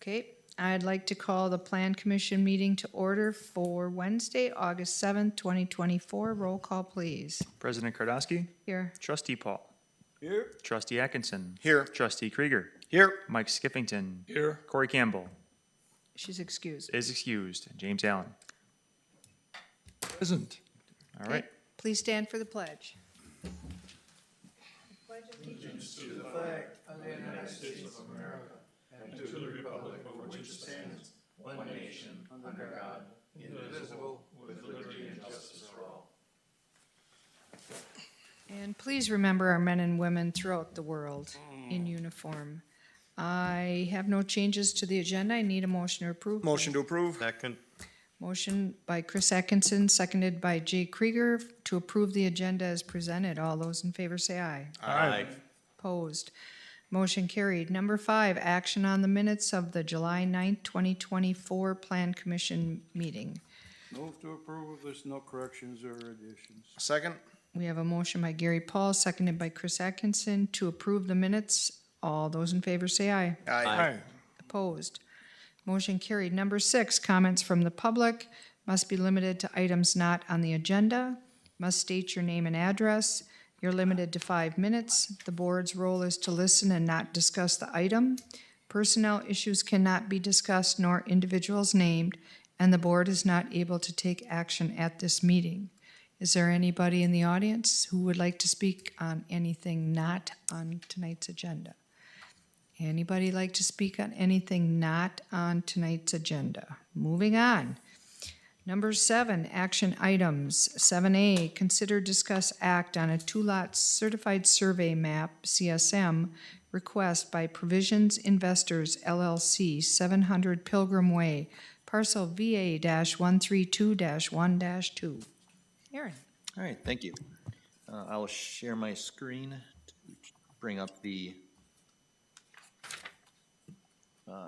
Okay, I'd like to call the Plan Commission meeting to order for Wednesday, August 7th, 2024. Roll call, please. President Kardasky. Here. Trustee Paul. Here. Trustee Atkinson. Here. Trustee Krieger. Here. Mike Skiffington. Here. Corey Campbell She's excused. is excused. James Allen. Present. All Okay, right. please stand for the pledge. And please remember our men and women throughout the world in uniform. I have no changes to the agenda. I need a motion to approve. Motion to approve. Second. Motion by Chris Atkinson, seconded by Jay Krieger to approve the agenda as presented. All those in favor say aye. Aye. Opposed. Motion carried. Number 5, action on the minutes of the July 9th, 2024 Plan Commission meeting. Move to approve if there's no corrections or additions. Second. We have a motion by Gary Paul, seconded by Chris Atkinson to approve the minutes. All those in favor say aye. Aye. Opposed. Motion carried. Number 6, comments from the public must be limited to items not on the agenda. Must state your name and address. You're limited to 5 minutes. The board's role is to listen and not discuss the item. Personnel issues cannot be discussed nor individuals named, and the board is not able to take action at this meeting. Is there anybody in the audience who would like to speak on anything not on tonight's agenda? Anybody like to speak on anything not on tonight's agenda? Moving on. Number 7, action items. 7A, consider, discuss, act on a 2-lot certified survey map, CSM, request by Provisions Investors LLC, 700 Pilgrim Way, parcel VA-132-1-2. Aaron. All right, thank you. I will share my screen to bring up the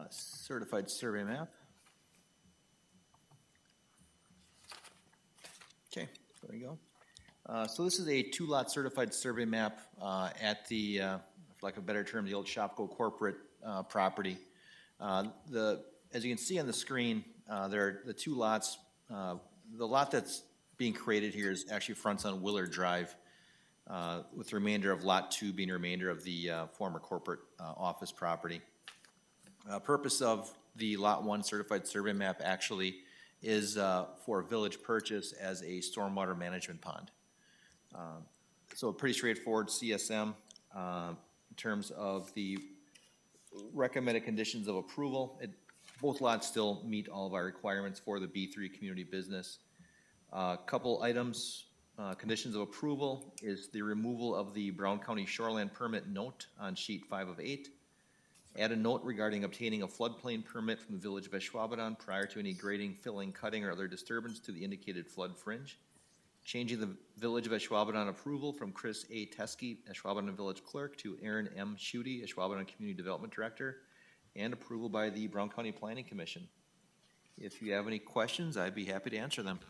certified survey map. Okay, there we go. So this is a 2-lot certified survey map at the, for lack of a better term, the old Shopko corporate property. As you can see on the screen, there are the 2 lots. The lot that's being created here is actually fronts on Willard Drive, with the remainder of Lot 2 being the remainder of the former corporate office property. Purpose of the Lot 1 certified survey map actually is for village purchase as a stormwater management pond. So a pretty straightforward CSM in terms of the recommended conditions of approval. Both lots still meet all of our requirements for the B3 community business. Couple items, conditions of approval is the removal of the Brown County Shoreland Permit note on sheet 5 of 8. Add a note regarding obtaining a floodplain permit from the Village of Ashwaubenon prior to any grading, filling, cutting, or other disturbance to the indicated flood fringe. Changing the Village of Ashwaubenon approval from Chris A. Teskey, Ashwaubenon Village Clerk, to Aaron M. Schutte, Ashwaubenon Community Development Director, and approval by the Brown County Planning Commission. If you have any questions, I'd be happy to answer them.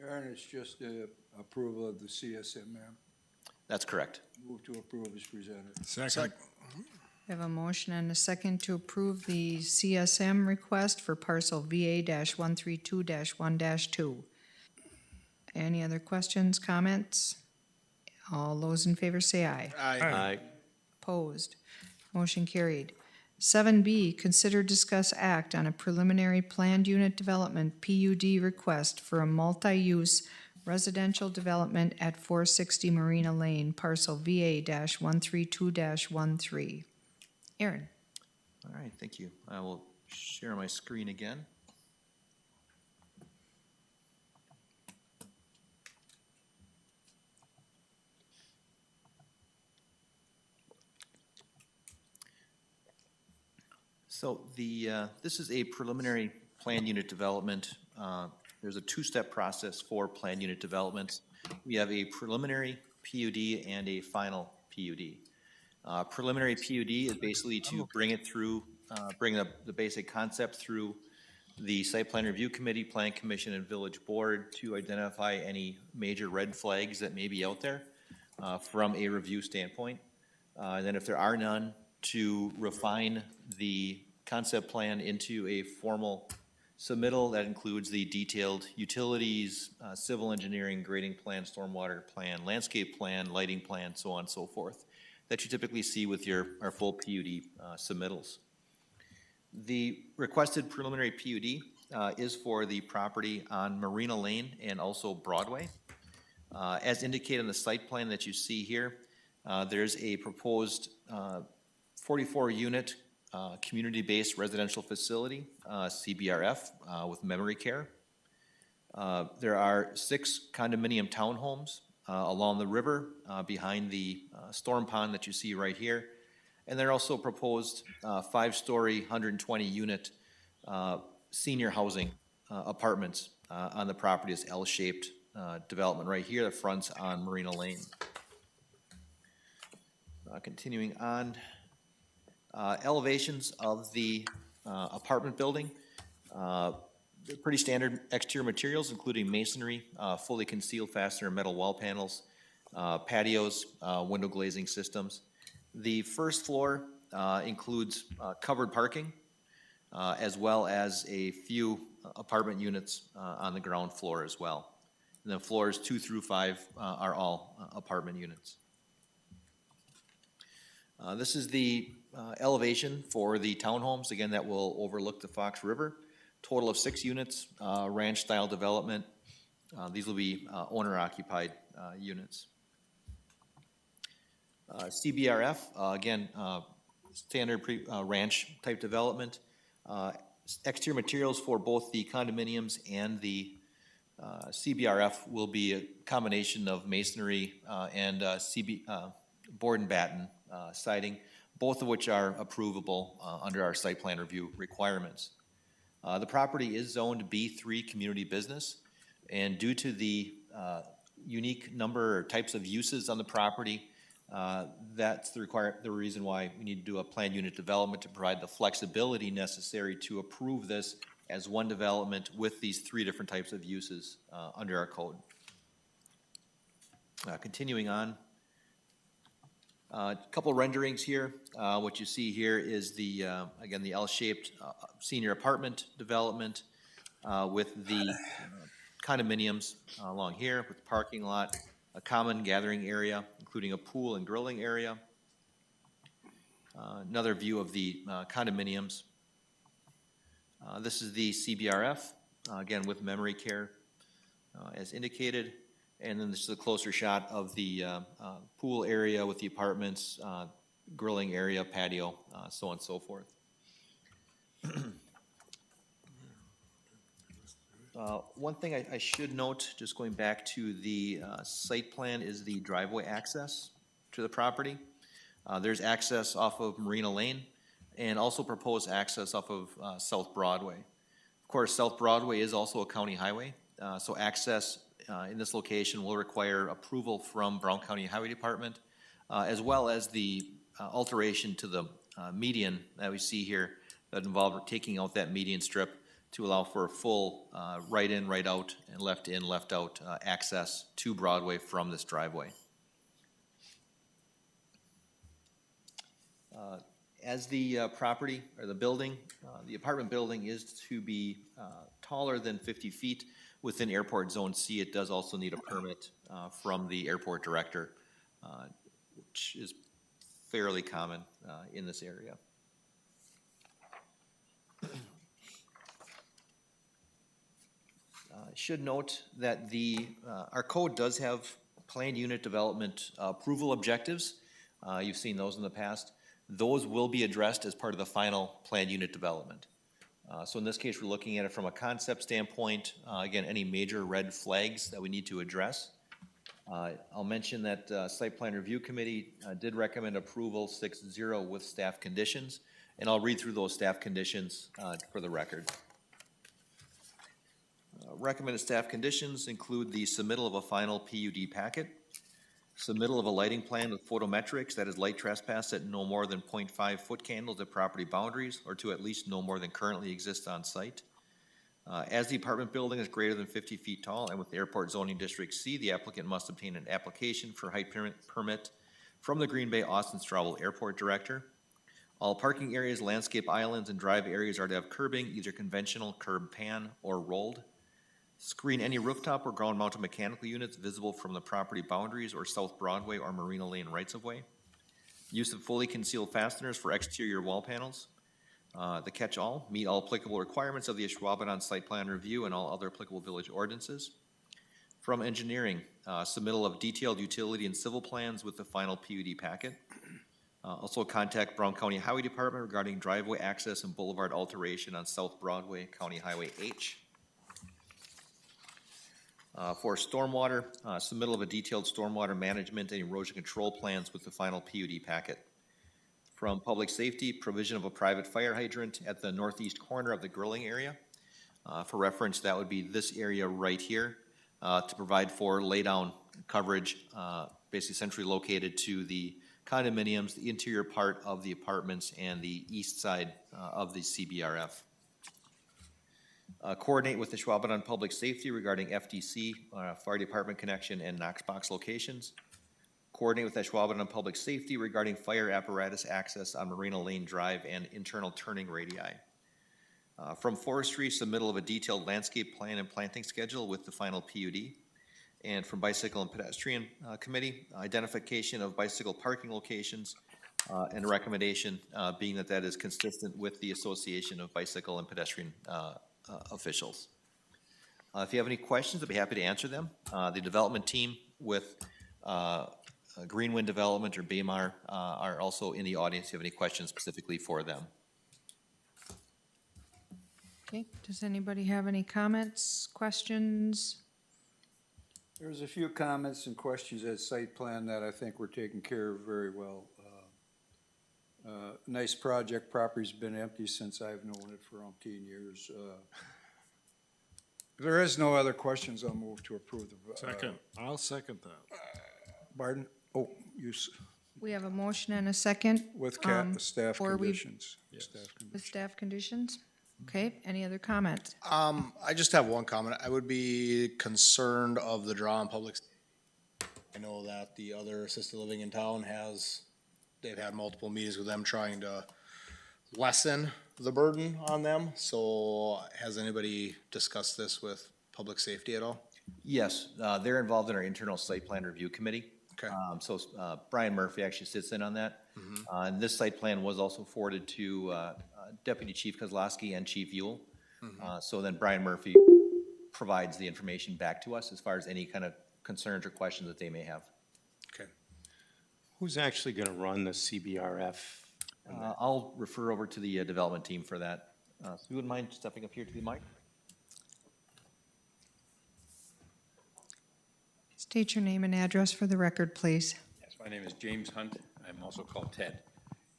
Aaron, it's just approval of the CSM map. That's correct. Move to approve as presented. Second. We have a motion and a second to approve the CSM request for parcel VA-132-1-2. Any other questions, comments? All those in favor say aye. Aye. Opposed. Motion carried. 7B, consider, discuss, act on a preliminary planned unit development PUD request for a multi-use residential development at 460 Marina Lane, parcel VA-132-13. Aaron. All right, thank you. I will share my screen again. So this is a preliminary planned unit development. There's a 2-step process for planned unit developments. We have a preliminary PUD and a final PUD. Preliminary PUD is basically to bring it through, bring the basic concept through the Site Plan Review Committee, Plan Commission, and Village Board to identify any major red flags that may be out there from a review standpoint. And then if there are none, to refine the concept plan into a formal submittal that includes the detailed utilities, civil engineering, grading plan, stormwater plan, landscape plan, lighting plan, so on and so forth, that you typically see with our full PUD submittals. The requested preliminary PUD is for the property on Marina Lane and also Broadway. As indicated in the site plan that you see here, there's a proposed 44-unit community-based residential facility, CBRF, with memory care. There are 6 condominium townhomes along the river behind the storm pond that you see right here. And there are also proposed 5-story, 120-unit senior housing apartments on the property, this L-shaped development right here that fronts on Marina Lane. Continuing on, elevations of the apartment building. They're pretty standard exterior materials, including masonry, fully concealed fastener metal wall panels, patios, window glazing systems. The first floor includes covered parking, as well as a few apartment units on the ground floor as well. And then floors 2 through 5 are all apartment units. This is the elevation for the townhomes, again, that will overlook the Fox River. Total of 6 units, ranch-style development. These will be owner-occupied units. CBRF, again, standard ranch-type development. Exterior materials for both the condominiums and the CBRF will be a combination of masonry and board and batten siding, both of which are approvable under our site plan review requirements. The property is zoned B3 community business, and due to the unique number or types of uses on the property, that's the reason why we need to do a planned unit development to provide the flexibility necessary to approve this as one development with these 3 different types of uses under our code. Continuing on, a couple renderings here. What you see here is the again, the L-shaped senior apartment development with the condominiums along here with parking lot, a common gathering area, including a pool and grilling area. Another view of the condominiums. This is the CBRF, again with memory care as indicated. And then this is a closer shot of the pool area with the apartments, grilling area, patio, so on and so forth. One thing I should note, just going back to the site plan, is the driveway access to the property. There's access off of Marina Lane and also proposed access off of South Broadway. Of course, South Broadway is also a county highway, so access in this location will require approval from Brown County Highway Department, as well as the alteration to the median that we see here that involved taking out that median strip to allow for a full right in, right out, and left in, left out access to Broadway from this driveway. As the property or the building, the apartment building is to be taller than 50 feet within Airport Zone C. It does also need a permit from the airport director, which is fairly common in this area. I should note that our code does have planned unit development approval objectives. You've seen those in the past. Those will be addressed as part of the final planned unit development. So in this case, we're looking at it from a concept standpoint. Again, any major red flags that we need to address. I'll mention that Site Plan Review Committee did recommend approval 6-0 with staff conditions, and I'll read through those staff conditions for the record. Recommended staff conditions include the submittal of a final PUD packet, submittal of a lighting plan with photometrics, that is light trespass at no more than 0.5 foot candles at property boundaries, or to at least no more than currently exists on site. As the apartment building is greater than 50 feet tall and with Airport Zoning District C, the applicant must obtain an application for height permit from the Green Bay Austin Straubel Airport Director. All parking areas, landscape islands, and drive areas are to have curbing, either conventional, curb pan, or rolled. Screen any rooftop or ground-mounted mechanical units visible from the property boundaries or South Broadway or Marina Lane rights-of-way. Use of fully concealed fasteners for exterior wall panels. The catch-all, meet all applicable requirements of the Ashwaubenon site plan review and all other applicable village ordinances. From engineering, submittal of detailed utility and civil plans with the final PUD packet. Also contact Brown County Highway Department regarding driveway access and boulevard alteration on South Broadway, County Highway H. For stormwater, submittal of a detailed stormwater management and erosion control plans with the final PUD packet. From public safety, provision of a private fire hydrant at the northeast corner of the grilling area. For reference, that would be this area right here, to provide for laydown coverage, basically centrally located to the condominiums, the interior part of the apartments, and the east side of the CBRF. Coordinate with the Ashwaubenon Public Safety regarding FDC, Fire Department connection, and Knox box locations. Coordinate with Ashwaubenon Public Safety regarding fire apparatus access on Marina Lane Drive and internal turning radii. From Forestry, submittal of a detailed landscape plan and planting schedule with the final PUD. And from Bicycle and Pedestrian Committee, identification of bicycle parking locations, and a recommendation being that that is consistent with the Association of Bicycle and Pedestrian officials. If you have any questions, I'd be happy to answer them. The development team with Greenwind Development or BAMAR are also in the audience if you have any questions specifically for them. Okay, does anybody have any comments, questions? There's a few comments and questions at site plan that I think were taken care of very well. Nice project, property's been empty since I've known it for umpteen years. If there is no other questions, I'll move to approve the. Second, I'll second that. Barden, oh, We have a motion and a second with staff before we- conditions. Yes. Staff conditions. with staff conditions. Okay, any other comments? I just have one comment. I would be concerned of the draw on public. I know that the other assisted living in town they've had multiple meetings with them trying to lessen the burden on them. So has anybody discussed this with public safety at all? Yes, they're involved in our internal site plan review committee. Okay. So Brian Murphy actually sits in on that. And this site plan was also forwarded to Deputy Chief Kozlowski and Chief Yule. So then Brian Murphy provides the information back to us as far as any kind of concerns or questions that they may have. Okay. Who's actually gonna run the CBRF? I'll refer over to the development team for that. So you wouldn't mind stepping up here to the mic? State your name and address for the record, please. Yes, my name is James Hunt. I'm also called Ted.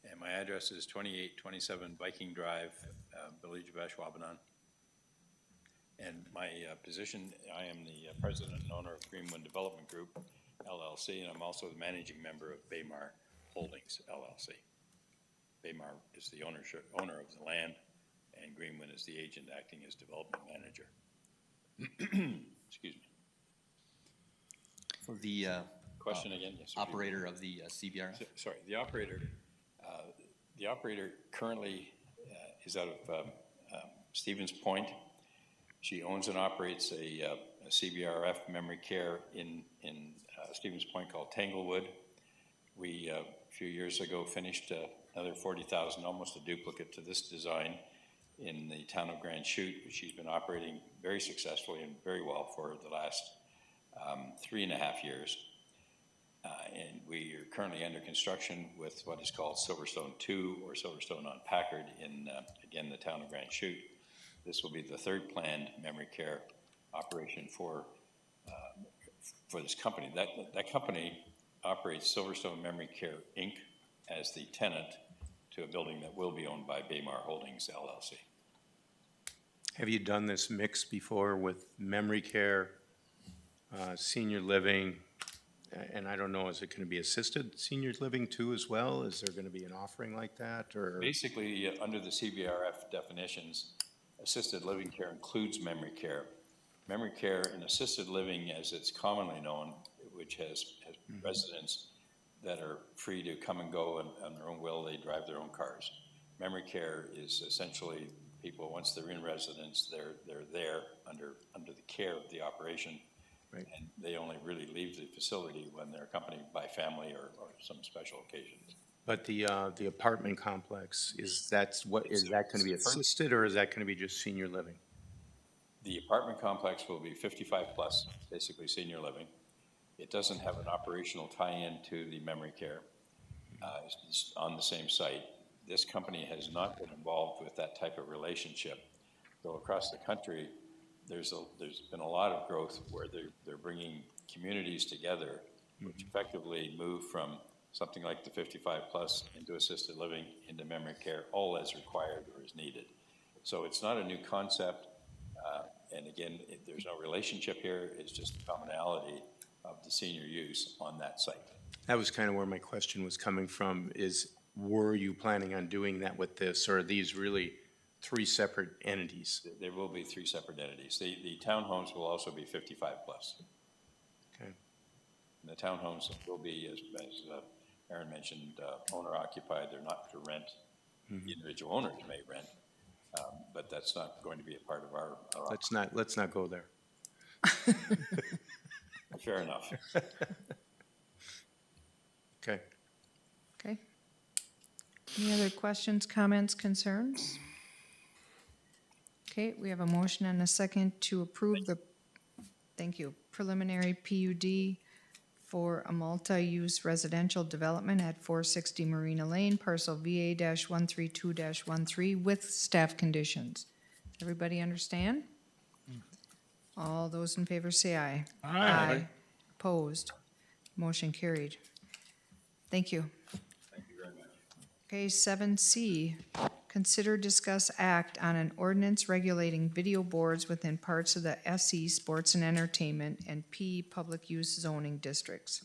And my address is 2827 Viking Drive, Village of Ashwaubenon. And my position, I am the president and owner of Greenwind Development Group, LLC, and I'm also the managing member of BAMAR Holdings, LLC. BAMAR is the owner of the land, and Greenwind is the agent acting as development manager. Excuse me. For the Question again? Yes, sir. operator of the CBRF? Sorry, the operator currently is out of Stevens Point. She owns and operates a CBRF memory care in Stevens Point called Tanglewood. We, a few years ago, finished another 40,000, almost a duplicate to this design in the town of Grand Chute, which she's been operating very successfully and very well for the last 3.5 years. And we are currently under construction with what is called Silverstone 2 or Silverstone on Packard in, again, the town of Grand Chute. This will be the third planned memory care operation for this company. That company operates Silverstone Memory Care, Inc. as the tenant to a building that will be owned by BAMAR Holdings, LLC. Have you done this mix before with memory care, senior living, and I don't know, is it gonna be assisted senior living too as well? Is there gonna be an offering like that, or? Basically, under the CBRF definitions, assisted living care includes memory care. Memory care and assisted living, as it's commonly known, which has residents, that are free to come and go on their own will. They drive their own cars. Memory care is essentially people, once they're in residence, they're there under the care of the operation. Right. And they only really leave the facility when they're accompanied by family or some special occasions. But the apartment complex, is that gonna be assisted, or is that gonna be just senior living? The apartment complex will be 55 plus, basically senior living. It doesn't have an operational tie-in to the memory care. It's on the same site. This company has not been involved with that type of relationship. So across the country, there's been a lot of growth where they're bringing communities together, which effectively move from something like the 55 plus into assisted living, into memory care, all as required or as needed. So it's not a new concept. And again, there's no relationship here. It's just a commonality of the senior use on that site. That was kind of where my question was coming from, is were you planning on doing that with this, or are these really three separate entities? There will be three separate entities. The townhomes will also be 55 plus. Okay. And the townhomes will be, as Aaron mentioned, owner occupied. They're not for rent. The individual owners may rent, but that's not going to be a part of our Let's not go there. fair enough. Okay. Okay. Any other questions, comments, concerns? Okay, we have a motion and a second to approve the, thank you, preliminary PUD for a multi-use residential development at 460 Marina Lane, parcel VA-132-13 with staff conditions. Everybody understand? All those in favor say aye. Aye. Opposed? Motion carried. Thank you. Thank you very much. Okay, 7C, consider, discuss, act on an ordinance regulating video boards within parts of the SE Sports and Entertainment and P Public Use zoning districts.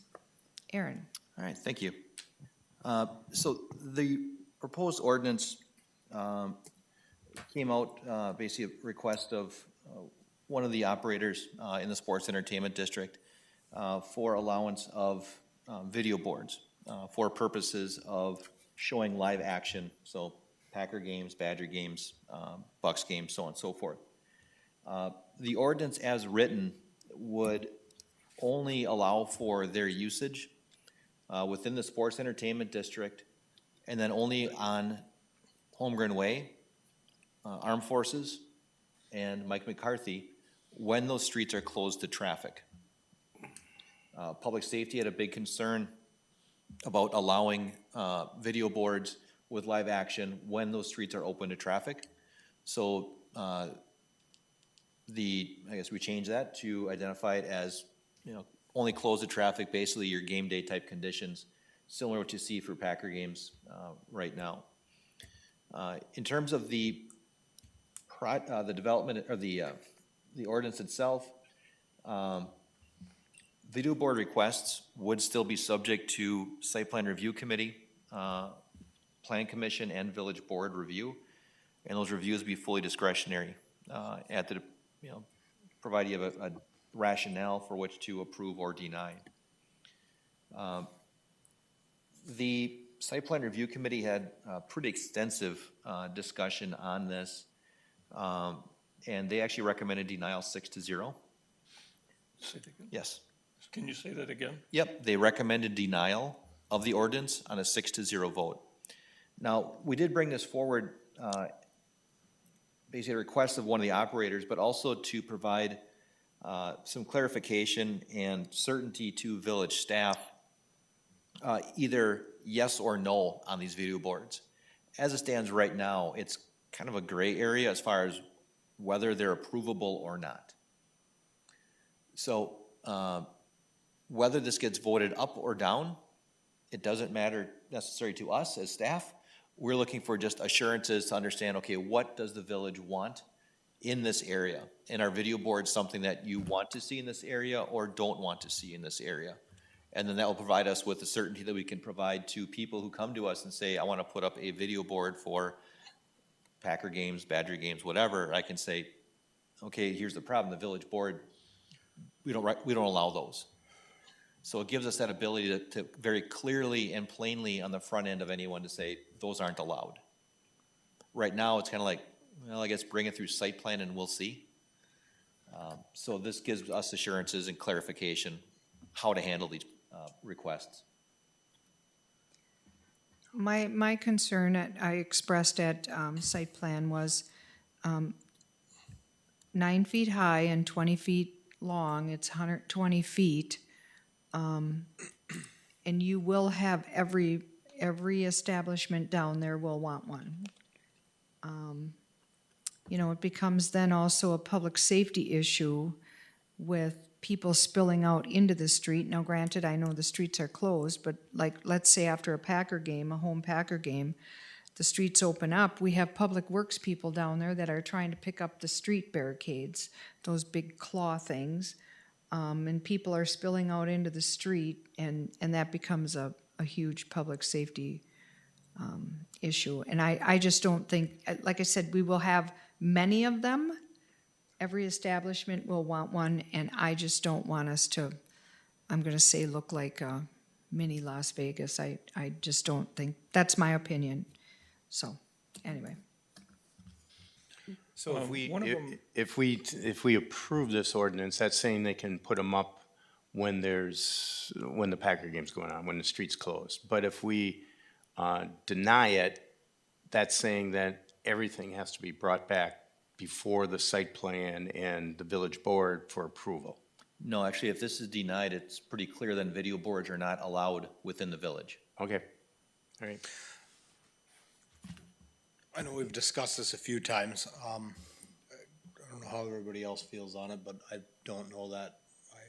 Aaron? All right, thank you. So the proposed ordinance came out basically a request of one of the operators in the sports entertainment district for allowance of video boards for purposes of showing live action, so Packer games, Badger games, Bucks games, so on and so forth. The ordinance as written would only allow for their usage within the sports entertainment district, and then only on Holmgren Way, Armed Forces, and Mike McCarthy, when those streets are closed to traffic. Public safety had a big concern about allowing video boards with live action when those streets are open to traffic. So I guess we changed that to identify it as, only close the traffic, basically your game day type conditions, similar to what you see for Packer games right now. In terms of the development or the ordinance itself, video board requests would still be subject to site plan review committee, plan commission, and village board review, and those reviews be fully discretionary at the, provide you a rationale for which to approve or deny. The site plan review committee had a pretty extensive discussion on this, and they actually recommended denial 6-0. Say it again. Yes. Can you say that again? Yep, they recommended denial of the ordinance on a 6-0 vote. Now, we did bring this forward, basically a request of one of the operators, but also to provide some clarification and certainty to village staff, either yes or no on these video boards. As it stands right now, it's kind of a gray area as far as whether they're approvable or not. So whether this gets voted up or down, it doesn't matter necessarily to us as staff. We're looking for just assurances to understand, okay, what does the village want in this area? And are video boards something that you want to see in this area or don't want to see in this area? And then that will provide us with the certainty that we can provide to people who come to us and say, I want to put up a video board for Packer games, Badger games, whatever. I can say, okay, here's the problem. The village board, we don't allow those. So it gives us that ability to very clearly and plainly on the front end of anyone to say, those aren't allowed. Right now, it's kind of like, well, I guess bring it through site plan and we'll see. So this gives us assurances and clarification how to handle these requests. My concern I expressed at site plan was 9 feet high and 20 feet long, it's 120 feet. And you will have every establishment down there will want one. You know, it becomes then also a public safety issue with people spilling out into the street. Now granted, I know the streets are closed, but like, let's say after a Packer game, a home Packer game, the streets open up, we have public works people down there that are trying to pick up the street barricades, those big claw things. And people are spilling out into the street, and that becomes a huge public safety issue. And I just don't think, like I said, we will have many of them. Every establishment will want one, and I just don't want us to, I'm gonna say, look like a mini Las Vegas. I just don't think, that's my opinion. So, anyway. So if we, one of them- if we approve this ordinance, that's saying they can put them up when the Packer game's going on, when the street's closed. But if we deny it, that's saying that everything has to be brought back before the site plan and the village board for approval. No, actually, if this is denied, it's pretty clear that video boards are not allowed within the village. Okay, all right. I know we've discussed this a few times. I don't know how everybody else feels on it, but I don't know that I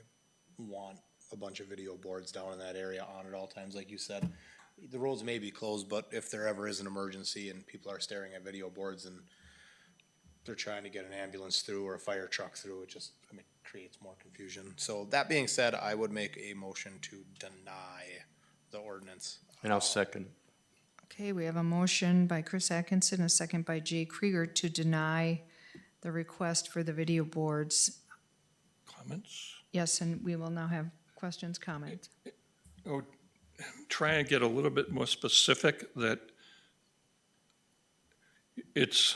want a bunch of video boards down in that area on at all times, like you said. The roads may be closed, but if there ever is an emergency and people are staring at video boards and they're trying to get an ambulance through or a fire truck through, it just, I mean, creates more confusion. So that being said, I would make a motion to deny the ordinance. And I'll second. Okay, we have a motion by Chris Atkinson, a second by Jay Krieger to deny the request for the video boards. Comments? Yes, and we will now have questions, comments. Oh, try and get a little bit more specific that it's,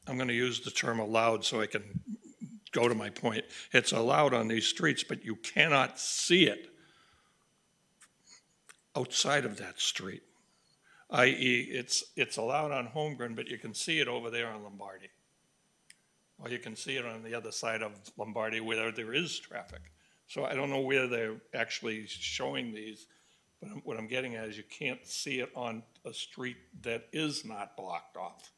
I'm gonna use the term allowed so I can go to my point. It's allowed on these streets, but you cannot see it outside of that street. i.e., it's allowed on Holmgren, but you can see it over there on Lombardi. Or you can see it on the other side of Lombardi where there is traffic. So I don't know where they're actually showing these, but what I'm getting at is you can't see it on a street that is not blocked off.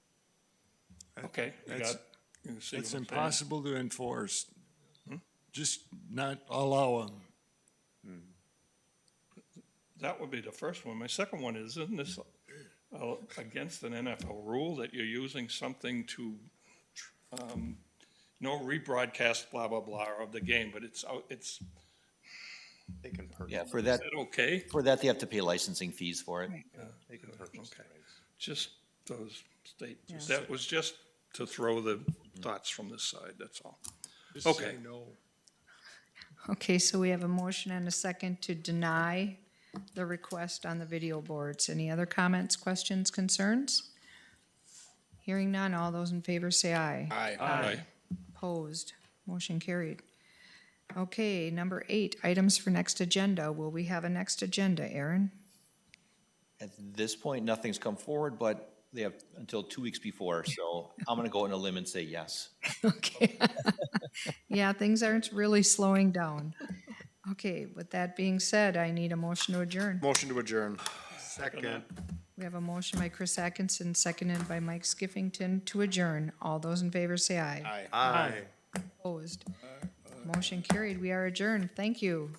Okay, you That's- got, you see what I'm It's saying? impossible to enforce. Just not allow them. That would be the first one. My second one is, isn't this against an NFL rule that you're using something to, no rebroadcast, blah, blah, blah, of the game, but it's, They can purchase. Yeah, for is that, that okay? for that, they have to pay licensing fees for it. They can purchase. Okay. Just those state, Yeah. that was just to throw the thoughts from this side, that's all. Just Okay. say no. Okay, so we have a motion and a second to deny the request on the video boards. Any other comments, questions, concerns? Hearing none, all those in favor say aye. Aye. Opposed, motion carried. Okay, number 8, items for next agenda. Will we have a next agenda, Aaron? At this point, nothing's come forward, but they have until 2 weeks before, so I'm gonna go on a limb and say yes. Okay. Yeah, things aren't really slowing down. Okay, with that being said, I need a motion to adjourn. Motion to adjourn. Second. We have a motion by Chris Atkinson, seconded by Mike Skiffington to adjourn. All those in favor say aye. Aye. Opposed. Motion carried. We are adjourned. Thank you.